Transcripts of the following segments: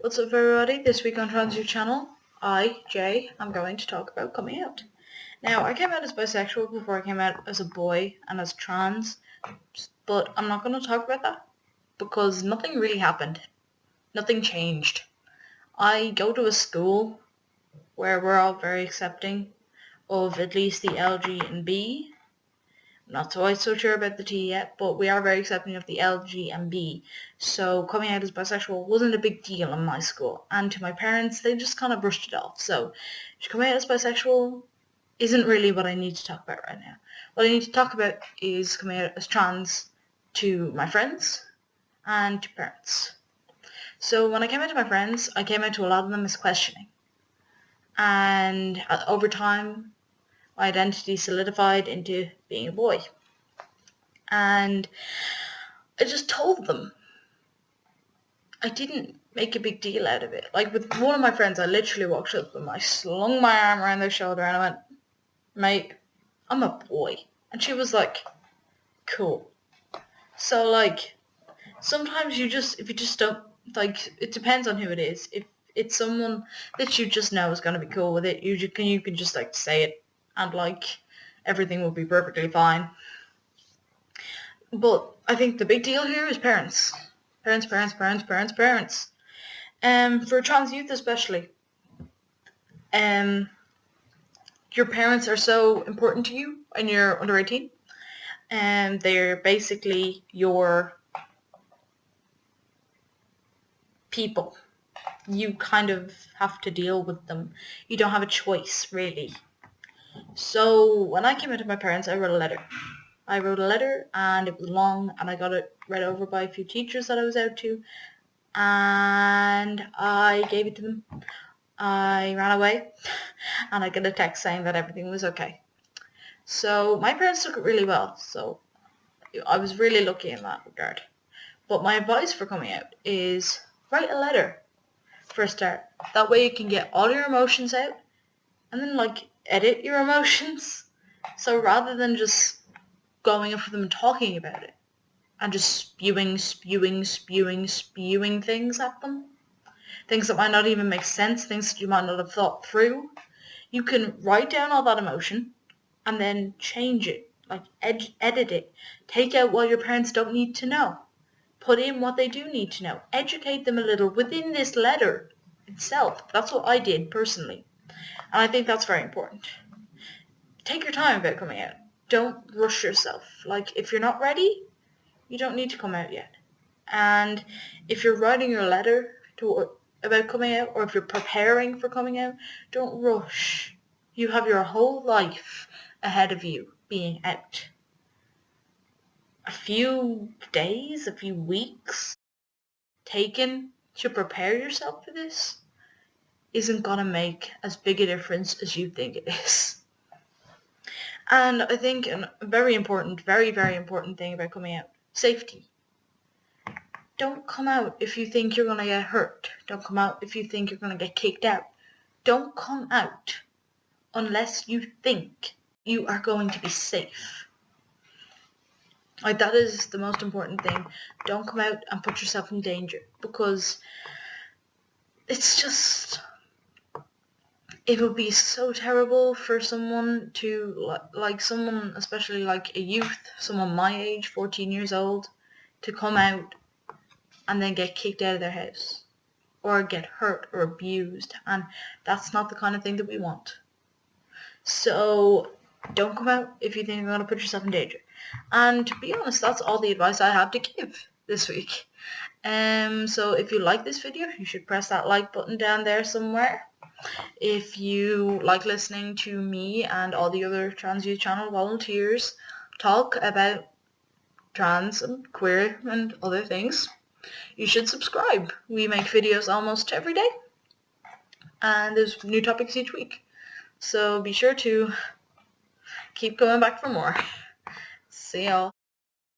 What's up everybody, this week on Trans Youth Channel, I, Jay, am going to talk about coming out. Now, I came out as bisexual before I came out as a boy and as trans, but I'm not going to talk about that because nothing really happened. Nothing changed. I go to a school where we're all very accepting of at least the L, G and B. Not so sure about the T yet, but we are very accepting of the L, G and B. So coming out as bisexual wasn't a big deal in my school. And to my parents, they just kind of brushed it off. So coming out as bisexual isn't really what I need to talk about right now. What I need to talk about is coming out as trans to my friends and to parents. So when I came out to my friends, I came out to a lot of them as questioning. And over time, my identity solidified into being a boy. And I just told them. I didn't make a big deal out of it. Like with one of my friends, I literally walked up to them, I slung my arm around their shoulder and I went, "Mate, I'm a boy." And she was like, "Cool." So like, sometimes if you just don't, like, it depends on who it is. If it's someone that you just know is going to be cool with it, you can just like say it and like everything will be perfectly fine. But I think the big deal here is parents. Parents. For trans youth especially. Your parents are so important to you when you're under 18. And they're basically your people. You kind of have to deal with them. You don't have a choice, really. So when I came out to my parents, I wrote a letter. And it was long and I got it read over by a few teachers that I was out to and I gave it to them. I ran away and I got a text saying that everything was okay. So my parents took it really well, so I was really lucky in that regard. But my advice for coming out is write a letter for a start. That way you can get all your emotions out and then like edit your emotions. So rather than just going up for them and talking about it and just spewing things at them, things that might not even make sense, things that you might not have thought through, you can write down all that emotion and then change it, like edit it, take out what your parents don't need to know, put in what they do need to know, educate them a little within this letter itself. That's what I did personally, and I think that's very important. Take your time about coming out. Don't rush yourself. Like, if you're not ready, you don't need to come out yet. And if you're writing your letter about coming out, or if you're preparing for coming out, don't rush. You have your whole life ahead of you being out. A few days, a few weeks taken to prepare yourself for this isn't gonna make as big a difference as you think it is. And I think a very important thing about coming out, safety. Don't come out if you think you're going to get hurt. Don't come out if you think you're going to get kicked out. Don't come out unless you think you are going to be safe. Like, that is the most important thing. Don't come out and put yourself in danger, because it's just, it would be so terrible for someone to, like someone, especially like a youth, someone my age, 14 years old, to come out and then get kicked out of their house or get hurt or abused, and that's not the kind of thing that we want. So don't come out if you think you're going to put yourself in danger. And to be honest, that's all the advice I have to give this week. So if you like this video, you should press that like button down there somewhere. If you like listening to me and all the other Trans Youth Channel volunteers talk about trans and queer and other things, you should subscribe. We make videos almost every day, and there's new topics each week. So be sure to keep coming back for more. See y'all.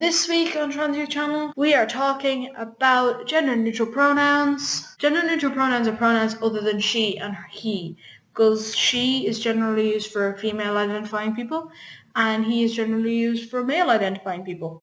This week on Trans Youth Channel, we are talking about gender-neutral pronouns. Gender-neutral pronouns are pronouns other than she and he, because she is generally used for female identifying people, and he is generally used for male identifying people.